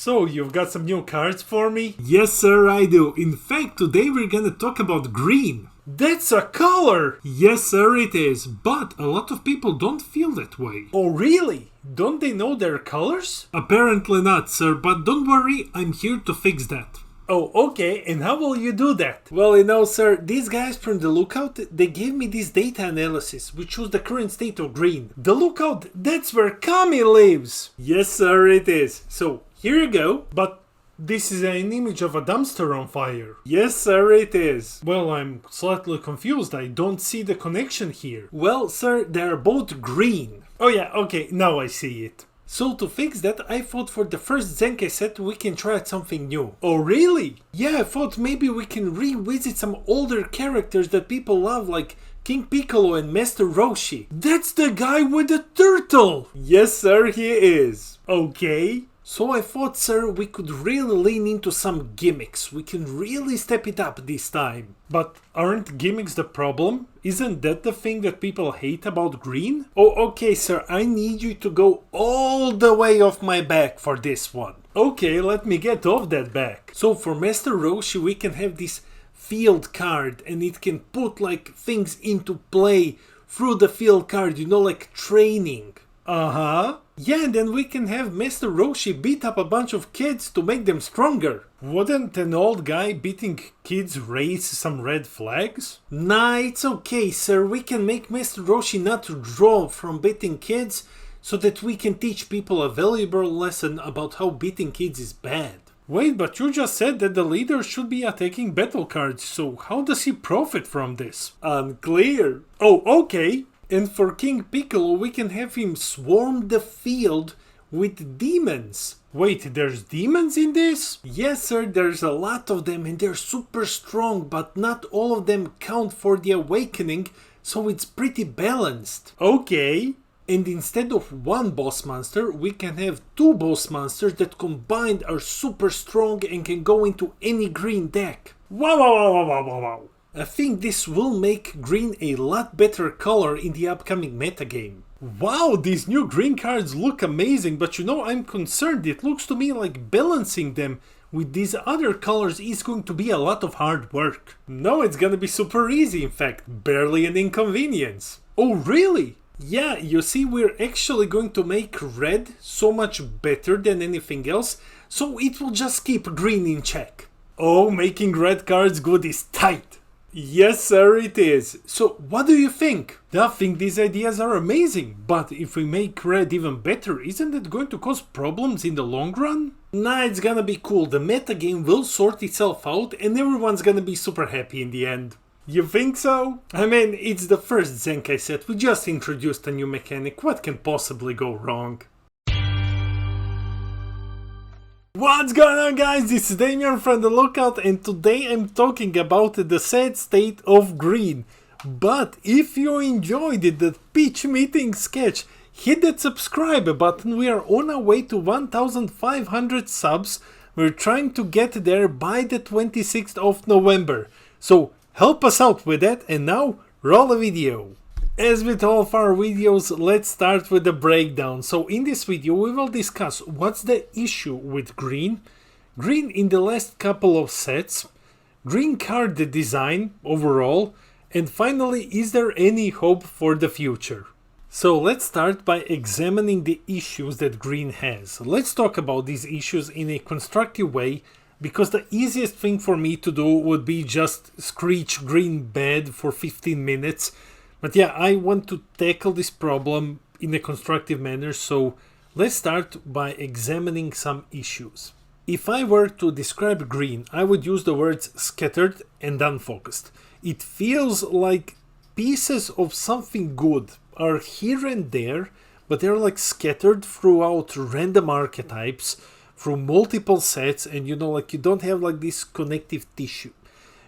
So, you've got some new cards for me? Yes, sir, I do. In fact, today we're gonna talk about green. That's a color! Yes, sir, it is. But a lot of people don't feel that way. Oh, really? Don't they know their colors? Apparently not, sir, but don't worry, I'm here to fix that. Oh, okay, and how will you do that? Well, sir, these guys from the Lookout, they gave me this data analysis, which shows the current state of green. The Lookout, that's where Kami lives! Yes, sir, it is. So, here you go. But this is an image of a dumpster on fire. Yes, sir, it is. Well, I'm slightly confused. I don't see the connection here. Well, sir, they're both green. Oh yeah, okay, now I see it. So to fix that, I thought for the first Zenkai set we can try out something new. Oh really? Yeah, I thought maybe we can revisit some older characters that people love, like King Piccolo and Master Roshi. That's the guy with the turtle! Yes, sir, he is. Okay. So I thought, sir, we could really lean into some gimmicks. We can really step it up this time. But aren't gimmicks the problem? Isn't that the thing that people hate about green? Oh, okay, sir, I need you to go all the way off my back for this one. Okay, let me get off that back. So for Master Roshi, we can have this field card, and it can put like things into play through the field card, like training. Uh-huh. Yeah, and then we can have Master Roshi beat up a bunch of kids to make them stronger. Wouldn't an old guy beating kids raise some red flags? Nah, it's okay, sir. We can make Master Roshi not to draw from beating kids so that we can teach people a valuable lesson about how beating kids is bad. Wait, but you just said that the leader should be attacking battle cards, so how does he profit from this? Unclear. Oh, okay. And for King Piccolo, we can have him swarm the field with demons. Wait, there's demons in this? Yes, sir, there's a lot of them and they're super strong, but not all of them count for the awakening, so it's pretty balanced. Okay. And instead of one boss monster, we can have two boss monsters that combined are super strong and can go into any green deck. Wow, wow, wow, wow, wow, wow. I think this will make green a lot better color in the upcoming metagame. Wow, these new green cards look amazing, but I'm concerned. It looks to me like balancing them with these other colors is going to be a lot of hard work. No, it's gonna be super easy, in fact, barely an inconvenience. Oh, really? Yeah, you see, we're actually going to make red so much better than anything else, so it will just keep green in check. Oh, making red cards good is tight. Yes, sir, it is. So, what do you think? I think these ideas are amazing, but if we make red even better, isn't it going to cause problems in the long run? Nah, it's gonna be cool. The metagame will sort itself out and everyone's gonna be super happy in the end. You think so? I mean, it's the first Zenkai set. We just introduced a new mechanic. What can possibly go wrong? What's going on, guys? This is Damian from the Lookout, and today I'm talking about the sad state of green. But if you enjoyed the pitch meeting sketch, hit that subscribe button. We are on our way to 1,500 subs. We're trying to get there by the 26th of November. So help us out with that, and now roll a video. As with all of our videos, let's start with the breakdown. So in this video we will discuss what's the issue with green in the last couple of sets, green card design overall, and finally, is there any hope for the future? So let's start by examining the issues that green has. Let's talk about these issues in a constructive way, because the easiest thing for me to do would be just screech green bad for 15 minutes. But yeah, I want to tackle this problem in a constructive manner, so let's start by examining some issues. If I were to describe green, I would use the words scattered and unfocused. It feels like pieces of something good are here and there, but they're like scattered throughout random archetypes, through multiple sets, and you don't have like this connective tissue.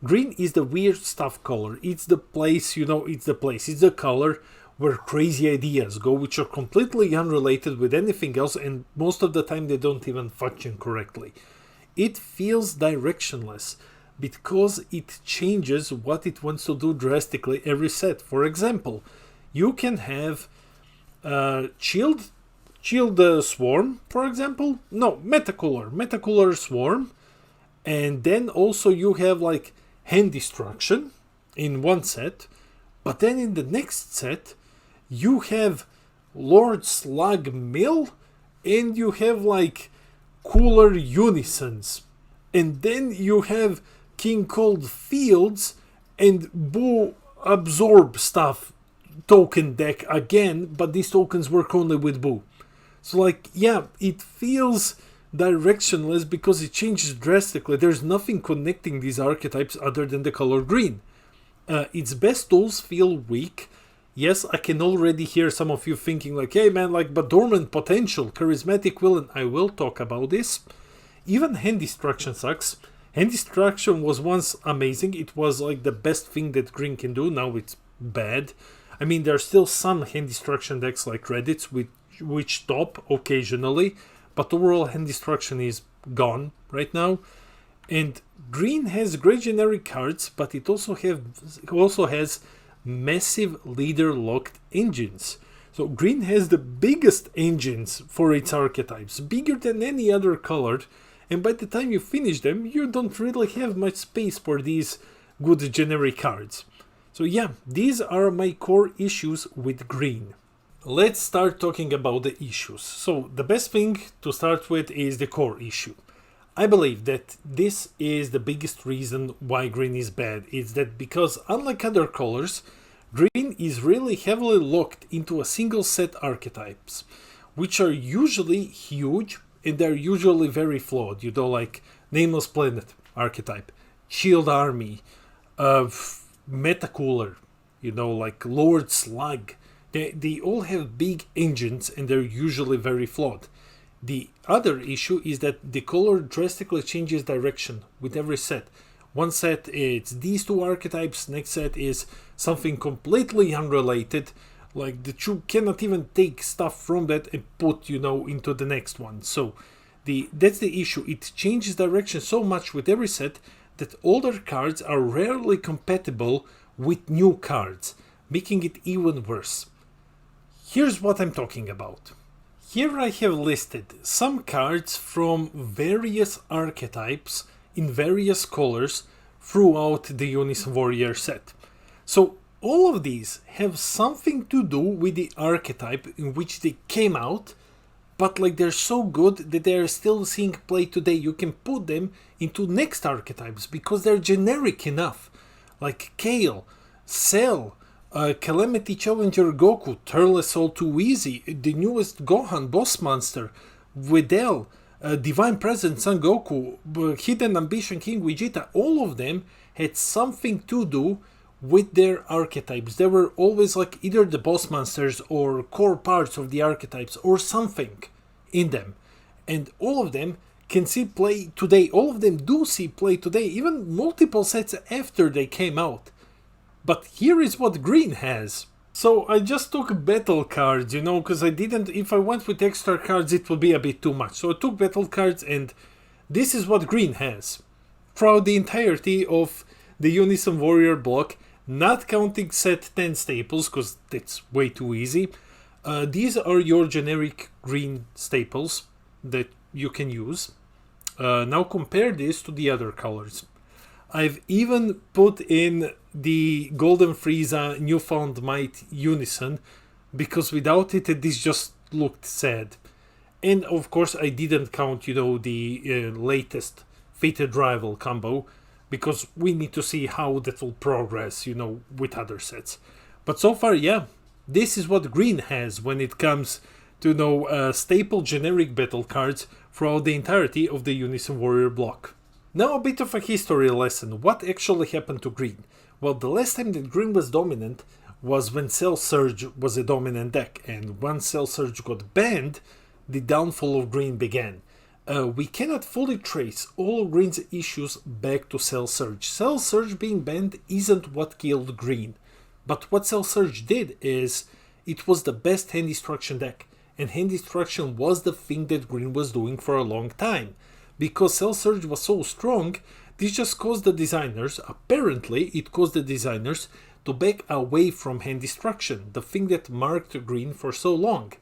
Green is the weird stuff color. It's the place, it's the color where crazy ideas go, which are completely unrelated with anything else, and most of the time they don't even function correctly. It feels directionless because it changes what it wants to do drastically every set. For example, you can have chilled Shield Swarm, for example. No, Metacooler Swarm. And then also you have like Hand Destruction in one set. But then in the next set, you have Lord Slug Mill, and you have like Cooler Unisons. And then you have King Cold Fields and Boo Absorb Stuff token deck again, but these tokens work only with Boo. So like, yeah, it feels directionless because it changes drastically. There's nothing connecting these archetypes other than the color green. Its best tools feel weak. Yes, I can already hear some of you thinking like, hey man, like, but Dormant Potential, Charismatic Will, and I will talk about this. Even Hand Destruction sucks. Hand Destruction was once amazing. It was like the best thing that green can do. Now it's bad. I mean, there are still some Hand Destruction decks like Reddit's which top occasionally, but overall Hand Destruction is gone right now. And green has great generic cards, but it also has massive leader locked engines. So green has the biggest engines for its archetypes, bigger than any other color, and by the time you finish them, you don't really have much space for these good generic cards. So yeah, these are my core issues with green. Let's start talking about the issues. So the best thing to start with is the core issue. I believe that this is the biggest reason why green is bad. It's that because unlike other colors, green is really heavily locked into a single set archetypes, which are usually huge and they're usually very flawed. You know, like Nameless Planet archetype, Shield Army, Metacooler, you know, like Lord Slug. They all have big engines and they're usually very flawed. The other issue is that the color drastically changes direction with every set. One set it's these two archetypes, next set is something completely unrelated, like that you cannot even take stuff from that and put, you know, into the next one. So that's the issue. It changes direction so much with every set that older cards are rarely compatible with new cards, making it even worse. Here's what I'm talking about. Here I have listed some cards from various archetypes in various colors throughout the Unison Warrior set. So all of these have something to do with the archetype in which they came out, but like they're so good that they're still seeing play today. You can put them into next archetypes because they're generic enough. Like Kale, Cell, Calamity Challenger Goku, Turles All Too Easy, the newest Gohan Boss Monster, Videl, Divine Presence Son Goku, Hidden Ambition King Vegeta, all of them had something to do with their archetypes. They were always like either the boss monsters or core parts of the archetypes or something in them. And all of them can see play today. All of them do see play today, even multiple sets after they came out. But here is what green has. So I just took battle cards, you know, because if I went with extra cards it would be a bit too much. So I took battle cards and this is what green has. Throughout the entirety of the Unison Warrior block, not counting set 10 staples, because that's way too easy. These are your generic green staples that you can use. Now compare this to the other colors. I've even put in the Golden Frieza Newfound Might Unison, because without it, this just looked sad. And of course, I didn't count, you know, the latest Fated Rival combo, because we need to see how that will progress, you know, with other sets. But so far, yeah, this is what green has when it comes to, you know, staple generic battle cards throughout the entirety of the Unison Warrior block. Now a bit of a history lesson. What actually happened to green? Well, the last time that green was dominant was when Cell Surge was a dominant deck, and once Cell Surge got banned, the downfall of green began. We cannot fully trace all of green's issues back to Cell Surge. Cell Surge being banned isn't what killed green, but what Cell Surge did is it was the best hand destruction deck, and hand destruction was the thing that green was doing for a long time. Because Cell Surge was so strong, this just caused the designers, apparently it caused the designers to back away from hand destruction, the thing that marked green for so long.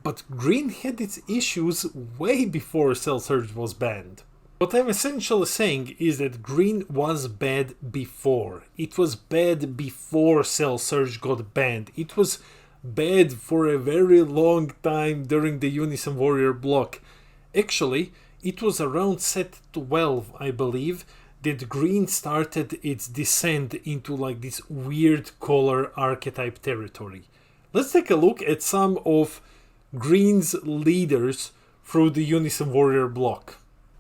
But green had its issues way before Cell Surge was banned. What I'm essentially saying is that green was bad before. It was bad before Cell Surge got banned. It was bad for a very long time during the Unison Warrior block. Actually, it was around set 12, I believe, that green started its descent into like this weird color archetype territory. Let's take a look at some of green's leaders through the Unison Warrior block.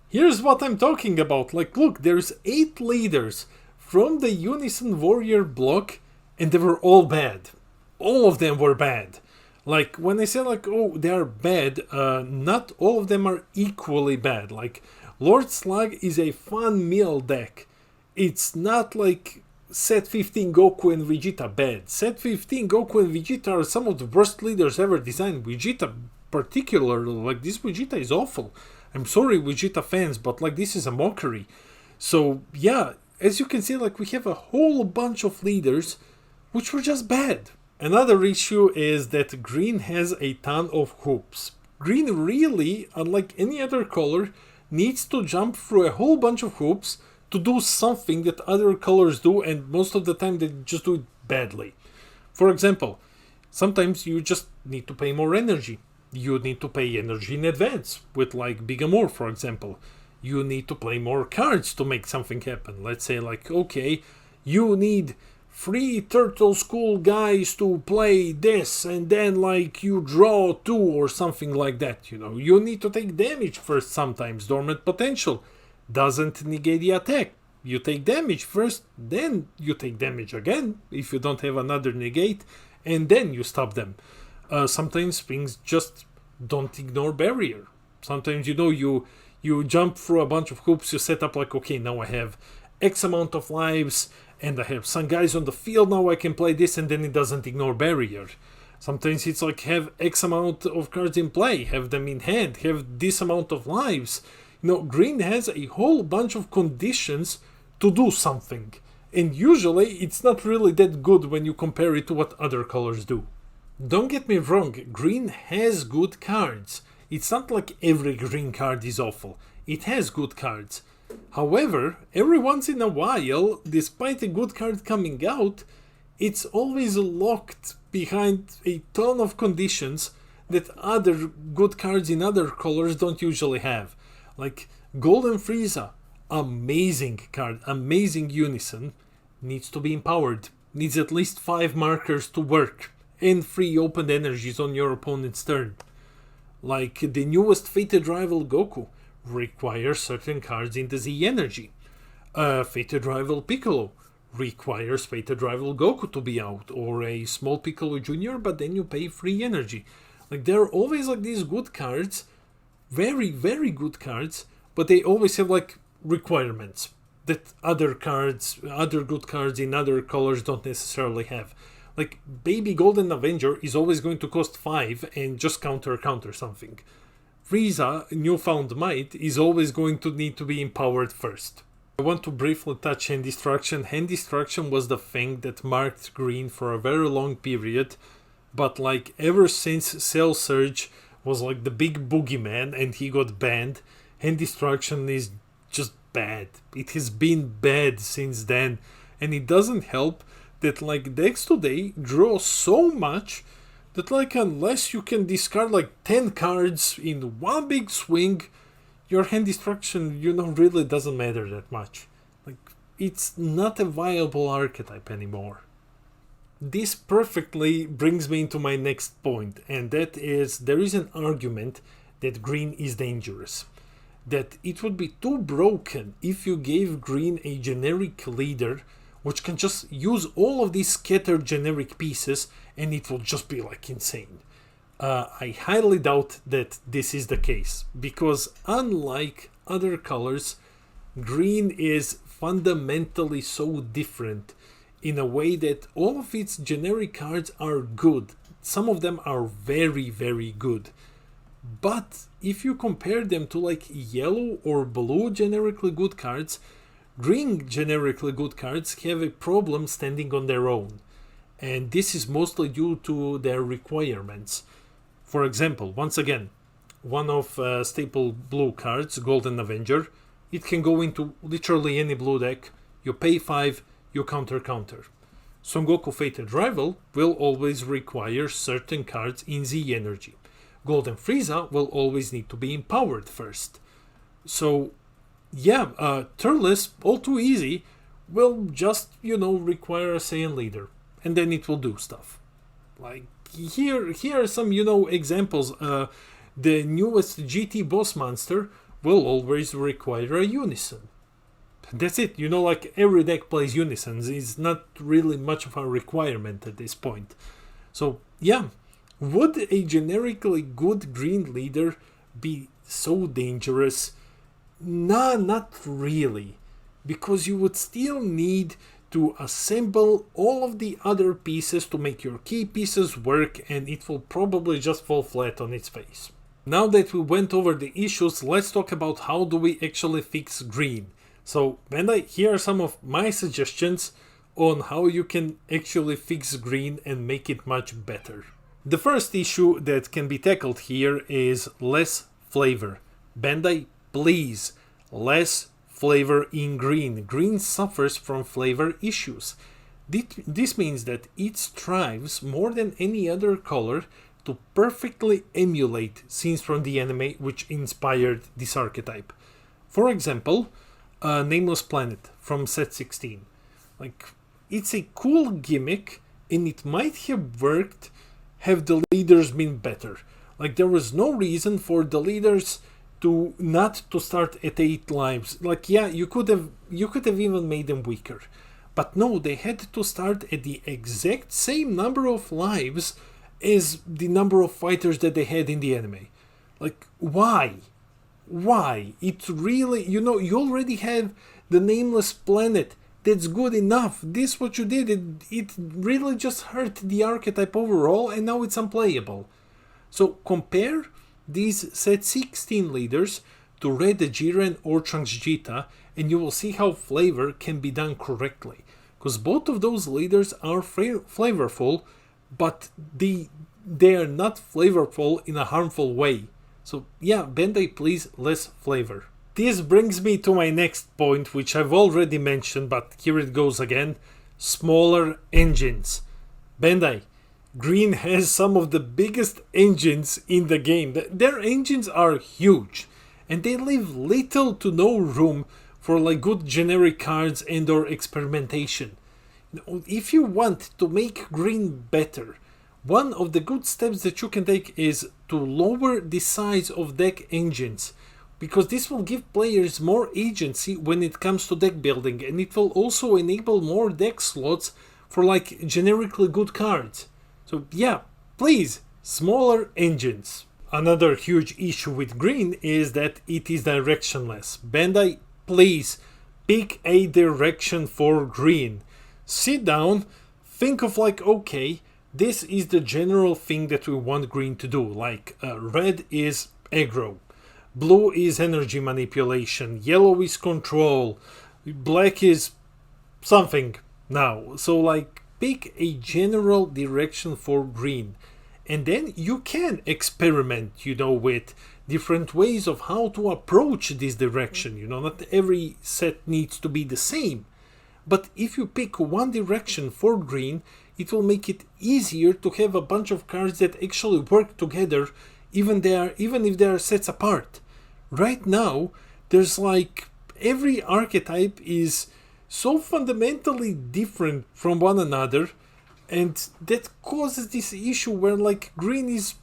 Here's what I'm talking about. Like, look, there's 8 leaders from the Unison Warrior block, and they were all bad. All of them were bad. Like, when I say like, oh, they are bad, not all of them are equally bad. Like, Lord Slug is a fun meal deck. It's not like set 15 Goku and Vegeta bad. Set 15 Goku and Vegeta are some of the worst leaders ever designed. Vegeta particularly, like this Vegeta is awful. I'm sorry Vegeta fans, but like this is a mockery. So yeah, as you can see, like we have a whole bunch of leaders which were just bad. Another issue is that green has a ton of hoops. Green really, unlike any other color, needs to jump through a whole bunch of hoops to do something that other colors do, and most of the time they just do it badly. For example, sometimes you just need to pay more energy. You need to pay energy in advance with like Big Amor, for example. You need to play more cards to make something happen. Let's say like, okay, you need 3 Turtle School guys to play this, and then like you draw 2 or something like that, you know. You need to take damage first sometimes. Dormant Potential doesn't negate the attack. You take damage first, then you take damage again if you don't have another negate, and then you stop them. Sometimes things just don't ignore barrier. Sometimes, you know, you jump through a bunch of hoops, you set up like, okay, now I have X amount of lives, and I have some guys on the field, now I can play this, and then it doesn't ignore barrier. Sometimes it's like, have X amount of cards in play, have them in hand, have this amount of lives. You know, green has a whole bunch of conditions to do something, and usually it's not really that good when you compare it to what other colors do. Don't get me wrong, green has good cards. It's not like every green card is awful. It has good cards. However, every once in a while, despite a good card coming out, it's always locked behind a ton of conditions that other good cards in other colors don't usually have. Like Golden Frieza, amazing card, amazing Unison, needs to be empowered, needs at least 5 markers to work, and 3 opened energies on your opponent's turn. Like the newest Fated Rival Goku, requires certain cards in the Z energy. Fated Rival Piccolo requires Fated Rival Goku to be out, or a small Piccolo Jr., but then you pay 3 energy. Like there are always like these good cards, very, very good cards, but they always have like requirements that other cards, other good cards in other colors don't necessarily have. Like Baby Golden Avenger is always going to cost 5 and just counter something. Frieza, Newfound Might, is always going to need to be empowered first. I want to briefly touch Hand Destruction. Hand Destruction was the thing that marked green for a very long period, but like ever since Cell Surge was like the big boogeyman and he got banned, Hand Destruction is just bad. It has been bad since then, and it doesn't help that like decks today draw so much that like unless you can discard like 10 cards in one big swing, your Hand Destruction, you know, really doesn't matter that much. Like it's not a viable archetype anymore. This perfectly brings me into my next point, and that is there is an argument that green is dangerous. That it would be too broken if you gave green a generic leader which can just use all of these scattered generic pieces and it will just be like insane. I highly doubt that this is the case, because unlike other colors, green is fundamentally so different in a way that all of its generic cards are good. Some of them are very, very good. But if you compare them to like yellow or blue generically good cards, green generically good cards have a problem standing on their own, and this is mostly due to their requirements. For example, once again, one of staple blue cards, Golden Avenger, it can go into literally any blue deck. You pay 5, you counter. Son Goku Fated Rival will always require certain cards in Z energy. Golden Frieza will always need to be empowered first. So yeah, Turles, all too easy, will just, require a Saiyan leader. And then it will do stuff. Like, here are some, examples. The newest GT boss monster will always require a Unison. That's it, like every deck plays Unisons. It's not really much of a requirement at this point. So yeah, would a generically good green leader be so dangerous? Nah, not really. Because you would still need to assemble all of the other pieces to make your key pieces work, and it will probably just fall flat on its face. Now that we went over the issues, let's talk about how do we actually fix green. So, Bandai, here are some of my suggestions on how you can actually fix green and make it much better. The first issue that can be tackled here is less flavor. Bandai, please, less flavor in green. Green suffers from flavor issues. This means that it strives more than any other color to perfectly emulate scenes from the anime which inspired this archetype. For example, Nameless Planet from set 16. Like, it's a cool gimmick, and it might have worked have the leaders been better. Like, there was no reason for the leaders to not to start at 8 lives. Like, yeah, you could have even made them weaker. But no, they had to start at the exact same number of lives as the number of fighters that they had in the anime. Like, why? Why? It really, you already have the Nameless Planet. That's good enough. This what you did, it really just hurt the archetype overall, and now it's unplayable. So compare these set 16 leaders to Red Jiren or Trunks Jita, and you will see how flavor can be done correctly. Because both of those leaders are flavorful, but they are not flavorful in a harmful way. So yeah, Bandai, please, less flavor. This brings me to my next point, which I've already mentioned, but here it goes again. Smaller engines. Bandai, Green has some of the biggest engines in the game. Their engines are huge, and they leave little to no room for like good generic cards and or experimentation. If you want to make Green better, one of the good steps that you can take is to lower the size of deck engines, because this will give players more agency when it comes to deck building, and it will also enable more deck slots for like generically good cards. So yeah, please, smaller engines. Another huge issue with Green is that it is directionless. Bandai, please, pick a direction for Green. Sit down, think of like, okay, this is the general thing that we want Green to do. Like, red is aggro, blue is energy manipulation, yellow is control, black is something now. So like, pick a general direction for Green, and then you can experiment, with different ways of how to approach this direction. Not every set needs to be the same, but if you pick one direction for Green, it will make it easier to have a bunch of cards that actually work together, even if they are sets apart. Right now, there's like every archetype is so fundamentally different from one another, and that causes this issue where like Green is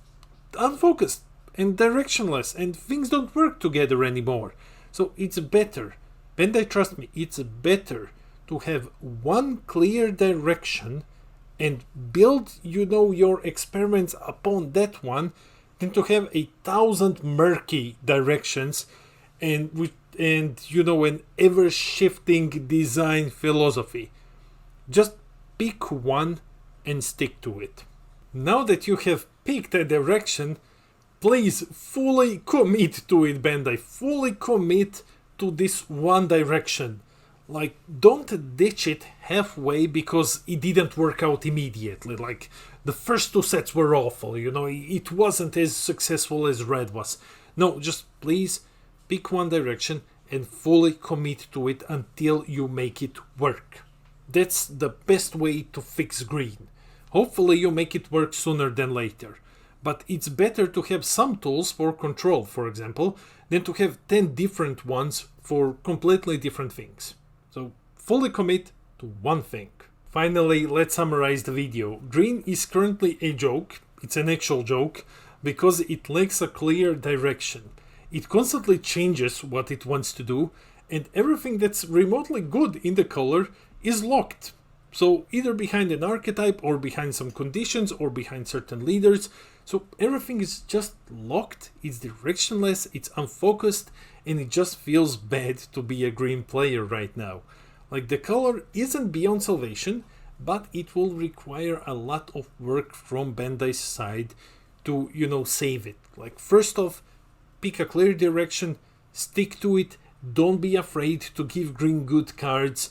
unfocused and directionless and things don't work together anymore. So it's better, Bandai, trust me, it's better to have one clear direction and build your experiments upon that one than to have 1,000 murky directions and an ever-shifting design philosophy. Just pick one and stick to it. Now that you have picked a direction, please fully commit to it, Bandai. Fully commit to this one direction. Like, don't ditch it halfway because it didn't work out immediately. Like the first two sets were awful, you know, it wasn't as successful as red was. No, just please pick one direction and fully commit to it until you make it work. That's the best way to fix green. Hopefully you make it work sooner than later. But it's better to have some tools for control, for example, than to have 10 different ones for completely different things. So fully commit to one thing. Finally, let's summarize the video. Green is currently a joke. It's an actual joke because it lacks a clear direction. It constantly changes what it wants to do, and everything that's remotely good in the color is locked. So either behind an archetype or behind some conditions or behind certain leaders. So everything is just locked, it's directionless, it's unfocused, and it just feels bad to be a green player right now. Like the color isn't beyond salvation, but it will require a lot of work from Bandai's side to, you know, save it. Like first off, pick a clear direction, stick to it, don't be afraid to give green good cards.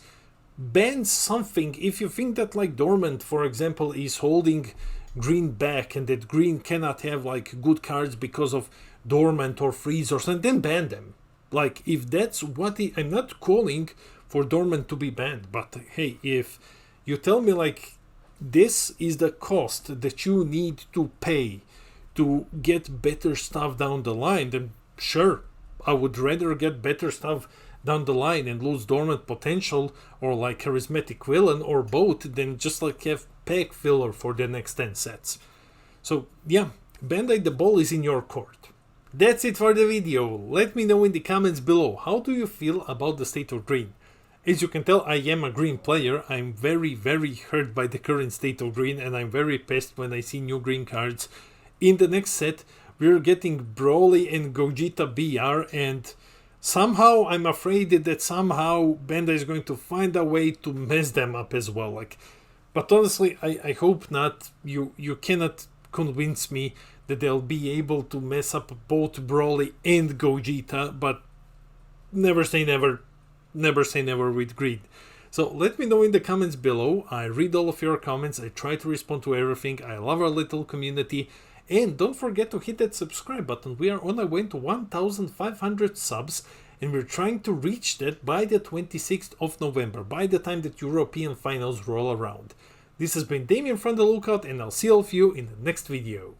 Ban something if you think that like Dormant, for example, is holding green back and that green cannot have like good cards because of Dormant or Freeze or something, then ban them. Like if that's what I'm not calling for Dormant to be banned, but hey, if you tell me like this is the cost that you need to pay to get better stuff down the line, then sure, I would rather get better stuff down the line and lose Dormant potential or like Charismatic Villain or both than just like have pack filler for the next 10 sets. So yeah, Bandai, the ball is in your court. That's it for the video. Let me know in the comments below, how do you feel about the state of green? As you can tell, I am a green player. I'm very hurt by the current state of green, and I'm very pissed when I see new green cards. In the next set, we're getting Broly and Gogeta BR, and somehow I'm afraid that somehow Bandai is going to find a way to mess them up as well. Like, but honestly, I hope not. You cannot convince me that they'll be able to mess up both Broly and Gogeta, but never say never. Never say never with greed. So let me know in the comments below. I read all of your comments. I try to respond to everything. I love our little community. And don't forget to hit that subscribe button. We are on our way to 1,500 subs, and we're trying to reach that by the 26th of November, by the time that European finals roll around. This has been Damien from The Lookout, and I'll see all of you in the next video.